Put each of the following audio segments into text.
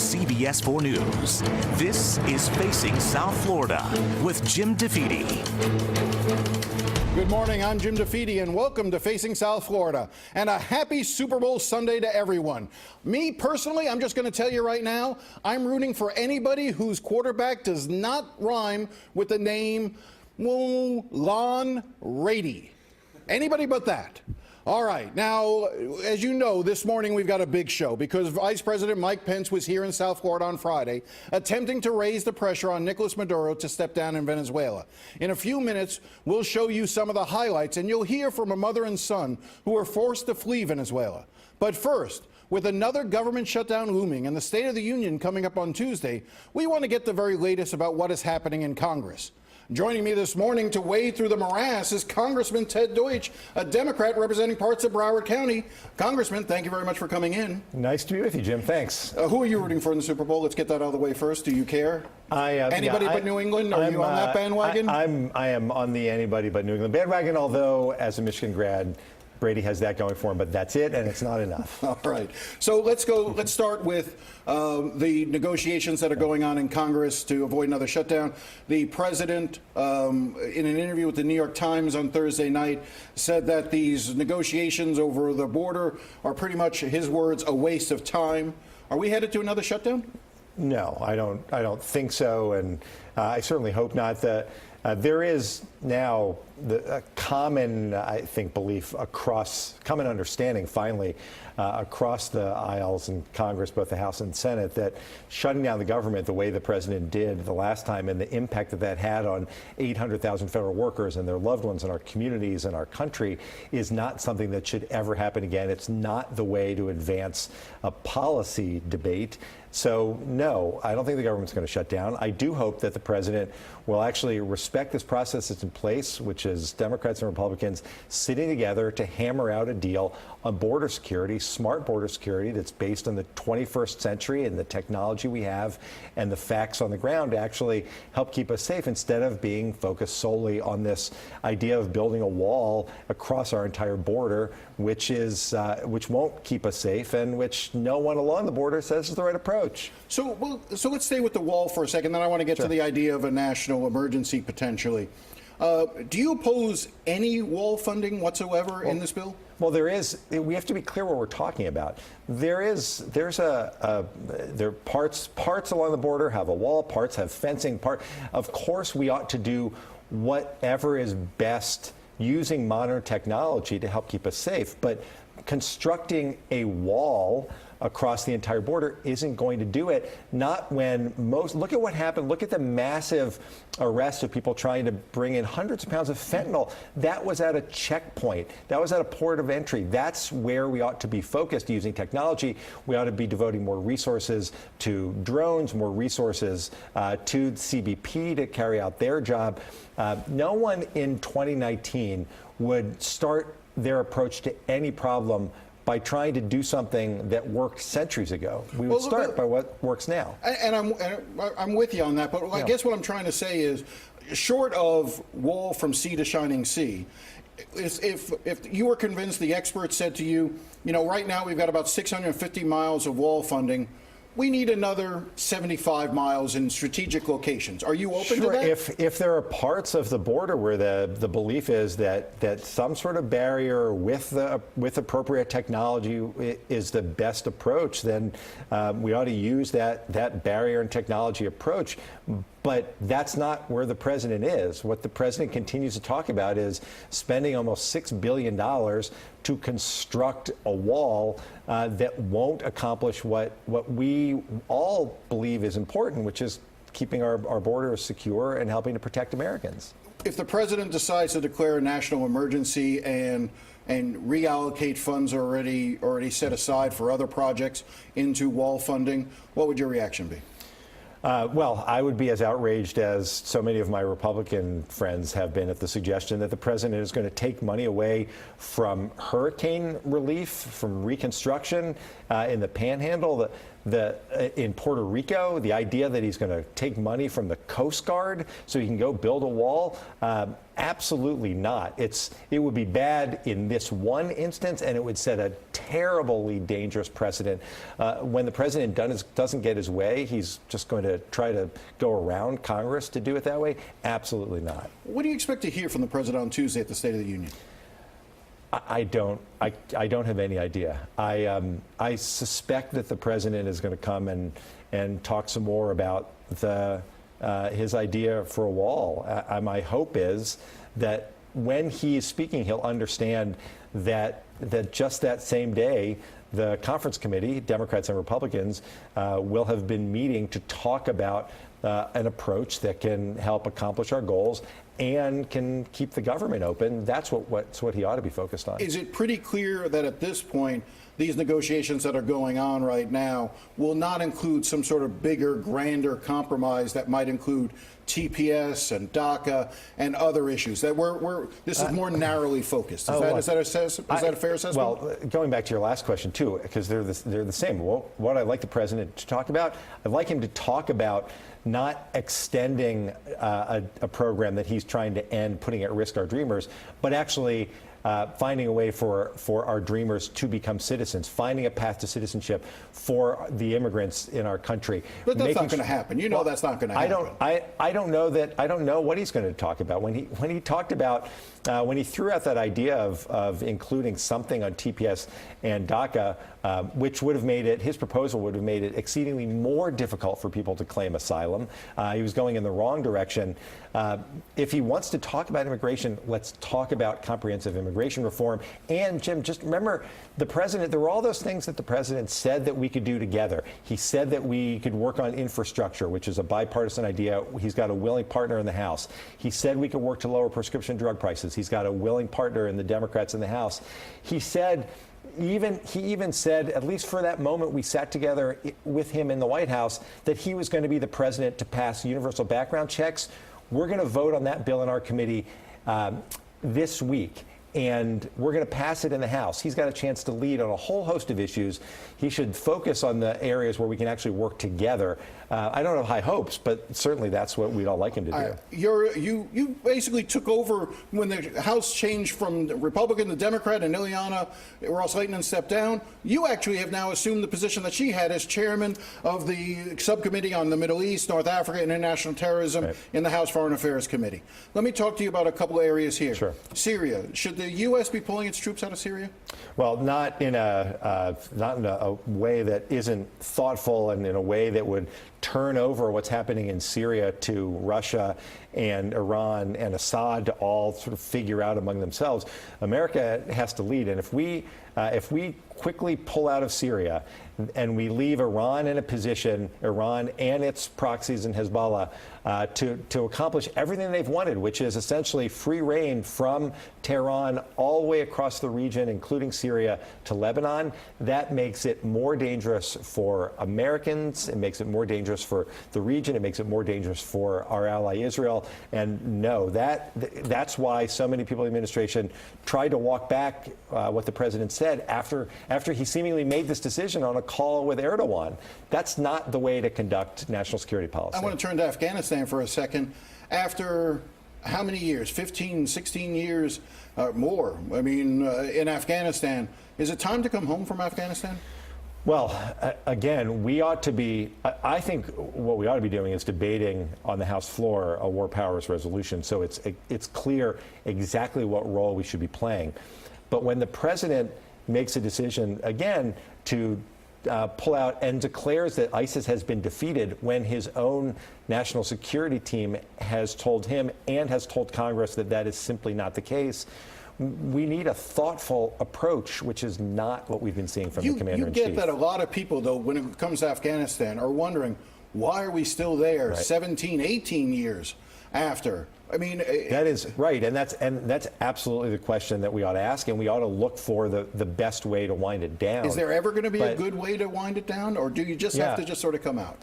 CBS 4 News. This is Facing South Florida with Jim Defede. Good morning, I'm Jim Defede, and welcome to Facing South Florida. And a happy Super Bowl Sunday to everyone. Me, personally, I'm just going to tell you right now, I'm rooting for anybody whose quarterback does not rhyme with the name Lon Rady. Anybody but that. All right. Now, as you know, this morning we've got a big show because Vice President Mike Pence was here in South Florida on Friday attempting to raise the pressure on Nicolas Maduro to step down in Venezuela. In a few minutes, we'll show you some of the highlights, and you'll hear from a mother and son who were forced to flee Venezuela. But first, with another government shutdown looming and the State of the Union coming up on Tuesday, we want to get the very latest about what is happening in Congress. Joining me this morning to wade through the morass is Congressman Ted Deutch, a Democrat representing parts of Broward County. Congressman, thank you very much for coming in. Nice to be with you, Jim. Thanks. Who are you rooting for in the Super Bowl? Let's get that out of the way first. Do you care? Anybody but New England? Are you on that bandwagon? I am on the anybody but New England bandwagon, although as a Michigan grad, Brady has that going for him, but that's it, and it's not enough. All right. So let's start with the negotiations that are going on in Congress to avoid another shutdown. The president, in an interview with the New York Times on Thursday night, said that these negotiations over the border are pretty much, his words, a waste of time. Are we headed to another shutdown? No, I don't think so, and I certainly hope not. There is now a common, I think, belief common understanding, finally, across the aisles in Congress, both the House and Senate, that shutting down the government the way the president did the last time and the impact that that had on 800,000 federal workers and their loved ones in our communities and our country is not something that should ever happen again. It's not the way to advance a policy debate. So, no, I don't think the government's going to shut down. I do hope that the president will actually respect this process that's in place, which is Democrats and Republicans sitting together to hammer out a deal on border security, smart border security that's based on the 21st century and the technology we have and the facts on the ground to actually help keep us safe instead of being focused solely on this idea of building a wall across our entire border, which won't keep us safe and which no one along the border says is the right approach. So let's stay with the wall for a second, then I want to get to the idea of a national emergency potentially. Do you oppose any wall funding whatsoever in this bill? Well, we have to be clear what we're talking about. There are parts along the border have a wall, parts have fencing, of course we ought to do whatever is best using modern technology to help keep us safe, but constructing a wall across the entire border isn't going to do it. Not when look at what happened. Look at the massive arrest of people trying to bring in hundreds of pounds of fentanyl. That was at a checkpoint. That was at a port of entry. That's where we ought to be focused using technology. We ought to be devoting more resources to drones, more resources to CBP to carry out their job. No one in 2019 would start their approach to any problem by trying to do something that worked centuries ago. We would start by what works now. And I'm with you on that, but I guess what I'm trying to say is, short of wall from sea to shining sea, if you were convinced, the experts said to you, right now we've got about 650 miles of wall funding, we need another 75 miles in strategic locations. Are you open to that? If there are parts of the border where the belief is that some sort of barrier with appropriate technology is the best approach, then we ought to use that barrier and technology approach. But that's not where the president is. What the president continues to talk about is spending almost $6 billion to construct a wall that won't accomplish what we all believe is important, which is keeping our borders secure and helping to protect Americans. If the president decides to declare a national emergency and reallocate funds already set aside for other projects into wall funding, what would your reaction be? Well, I would be as outraged as so many of my Republican friends have been at the suggestion that the president is going to take money away from hurricane relief, from reconstruction in the Panhandle. in Puerto Rico, the idea that he's going to take money from the Coast Guard so he can go build a wall, absolutely not. It would be bad in this one instance, and it would set a terribly dangerous precedent. When the president doesn't get his way, he's just going to try to go around Congress to do it that way? Absolutely not. What do you expect to hear from the president on Tuesday at the State of the Union? I don't have any idea. I suspect that the president is going to come and talk some more about his idea for a wall. My hope is that when he is speaking, he'll understand that just that same day, the conference committee, Democrats and Republicans, will have been meeting to talk about an approach that can help accomplish our goals and can keep the government open. That's what he ought to be focused on. Is it pretty clear that at this point, these negotiations that are going on right now will not include some sort of bigger, grander compromise that might include TPS and DACA and other issues? That this is more narrowly focused. Is that a fair assessment? Well, going back to your last question too, because they're the same. Well, what I'd like the president to talk about, I'd like him to talk about not extending a program that he's trying to end, putting at risk our dreamers, but actually finding a way for our dreamers to become citizens, finding a path to citizenship for the immigrants in our country. But that's not going to happen. You know, that's not going to happen. I don't know what he's going to talk about. When he talked about when he threw out that idea of including something on TPS and DACA, which would have made his proposal would have made it exceedingly more difficult for people to claim asylum. He was going in the wrong direction. If he wants to talk about immigration, let's talk about comprehensive immigration reform. And Jim, just remember, there were all those things that the president said that we could do together. He said that we could work on infrastructure, which is a bipartisan idea. He's got a willing partner in the House. He said we could work to lower prescription drug prices. He's got a willing partner in the Democrats in the House. He even said, at least for that moment we sat together with him in the White House, that he was going to be the president to pass universal background checks. We're going to vote on that bill in our committee this week, and we're going to pass it in the House. He's got a chance to lead on a whole host of issues. He should focus on the areas where we can actually work together. I don't have high hopes, but certainly that's what we'd all like him to do. You basically took over when the House changed from Republican to Democrat and Ileana Ros-Lehtinen stepped down. You actually have now assumed the position that she had as chairman of the subcommittee on the Middle East, North Africa, and international terrorism in the House Foreign Affairs Committee. Let me talk to you about a couple areas here. Sure. Syria. Should the U.S. be pulling its troops out of Syria? Well, not in a way that isn't thoughtful and in a way that would turn over what's happening in Syria to Russia and Iran and Assad to all sort of figure out among themselves. America has to lead, and if we quickly pull out of Syria and we leave Iran in a position, Iran and its proxies and Hezbollah, to accomplish everything they've wanted, which is essentially free reign from Tehran all the way across the region, including Syria, to Lebanon, that makes it more dangerous for Americans. It makes it more dangerous for the region. It makes it more dangerous for our ally Israel. And no, that's why so many people in the administration tried to walk back what the president said after he seemingly made this decision on a call with Erdogan. That's not the way to conduct national security policy. I want to turn to Afghanistan for a second. After how many years? 15, 16 years more, I mean, in Afghanistan. Is it time to come home from Afghanistan? Well, again, we ought to be, I think what we ought to be doing is debating on the House floor a war powers resolution, so it's clear exactly what role we should be playing. But when the president makes a decision, again, to pull out and declares that ISIS has been defeated when his own national security team has told him and has told Congress that that is simply not the case, we need a thoughtful approach, which is not what we've been seeing from the commander-in-chief. You get that a lot of people, though, when it comes to Afghanistan, are wondering, why are we still there 17, 18 years after I mean, that is right, and that's absolutely the question that we ought to ask, and we ought to look for the best way to wind it down. Is there ever going to be a good way to wind it down, or do you just have to just sort of come out?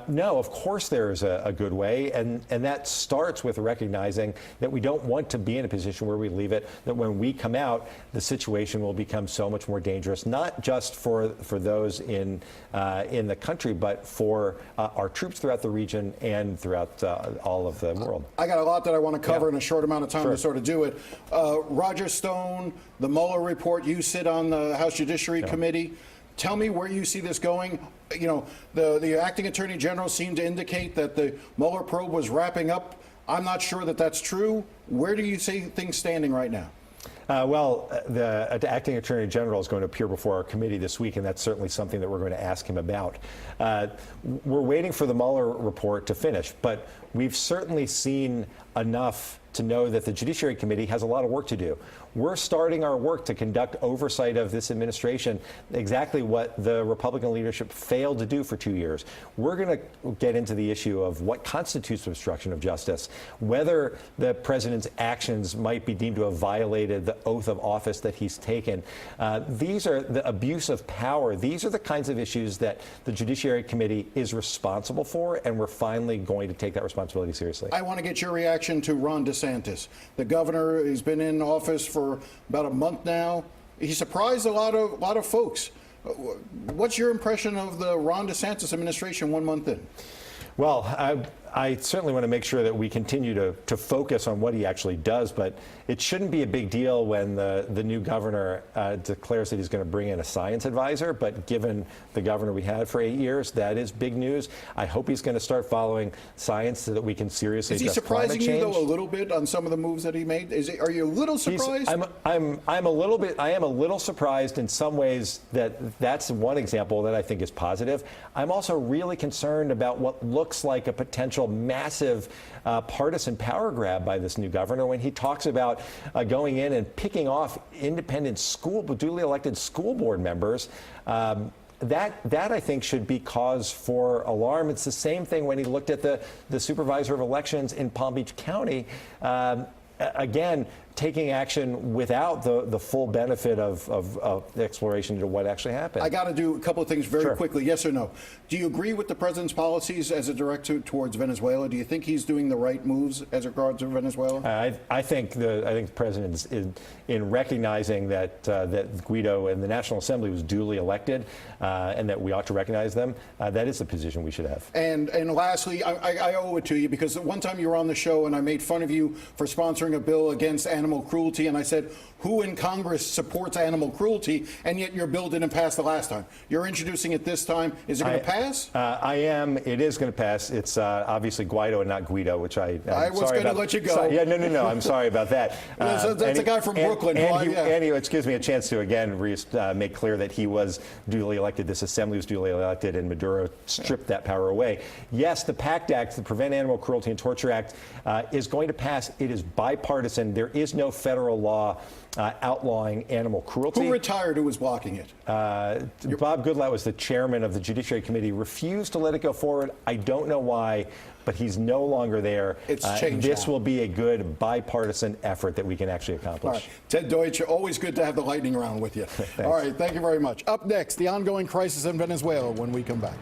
No, of course there is a good way, and that starts with recognizing that we don't want to be in a position where we leave it, that when we come out, the situation will become so much more dangerous, not just for those in the country, but for our troops throughout the region and throughout all of the world. I got a lot that I want to cover in a short amount of time to sort of do it. Roger Stone, the Mueller report, you sit on the House Judiciary Committee. Tell me where you see this going. You know, the acting attorney general seemed to indicate that the Mueller probe was wrapping up. I'm not sure that that's true. Where do you see things standing right now? The acting attorney general is going to appear before our committee this week, and that's certainly something that we're going to ask him about. We're waiting for the Mueller report to finish, but we've certainly seen enough to know that the Judiciary Committee has a lot of work to do. We're starting our work to conduct oversight of this administration, exactly what the Republican leadership failed to do for 2 years. We're going to get into the issue of what constitutes obstruction of justice, whether the president's actions might be deemed to have violated the oath of office that he's taken. These are the abuse of power. These are the kinds of issues that the Judiciary Committee is responsible for, and we're finally going to take that responsibility seriously. I want to get your reaction to Ron DeSantis. The governor has been in office for about a month now. He surprised a lot of folks. What's your impression of the Ron DeSantis administration 1 month in? Well, I certainly want to make sure that we continue to focus on what he actually does, but it shouldn't be a big deal when the new governor declares that he's going to bring in a science advisor, but given the governor we had for 8 years, that is big news. I hope he's going to start following science so that we can seriously address climate change. Is he surprising you, though, a little bit on some of the moves that he made? Are you a little surprised? I am a little surprised in some ways. That's one example that I think is positive. I'm also really concerned about what looks like a potential massive partisan power grab by this new governor when he talks about going in and picking off independent duly elected school board members. That I think should be cause for alarm. It's the same thing when he looked at the supervisor of elections in Palm Beach County. Again, taking action without the full benefit of the exploration into what actually happened. I got to do a couple of things very quickly. Yes or no? Do you agree with the president's policies as a director towards Venezuela? Do you think he's doing the right moves as regards to Venezuela? I think the president is in recognizing that Guaido and the National Assembly was duly elected, and that we ought to recognize them. That is the position we should have. And lastly, I owe it to you because one time you were on the show and I made fun of you for sponsoring a bill against animal cruelty, and I said, who in Congress supports animal cruelty? And yet your bill didn't pass the last time. You're introducing it this time. Is it going to pass? I am. It is going to pass. It's obviously Guaido and not Guido, which I was going to let you go. No. I'm sorry about that. That's a guy from Brooklyn. And it gives me a chance to again make clear that he was duly elected. This assembly was duly elected, and Maduro stripped that power away. Yes, the PACT Act, the Prevent Animal Cruelty and Torture Act, is going to pass. It is bipartisan. There is no federal law outlawing animal cruelty. Who retired who was blocking it? Bob Goodlatte was the chairman of the Judiciary Committee, refused to let it go forward. I don't know why, but he's no longer there. It's changed This now. will be a good bipartisan effort that we can actually accomplish. All right. Ted Deutch, always good to have the lightning round with you. All right, thank you very much. Up next, the ongoing crisis in Venezuela when we come back.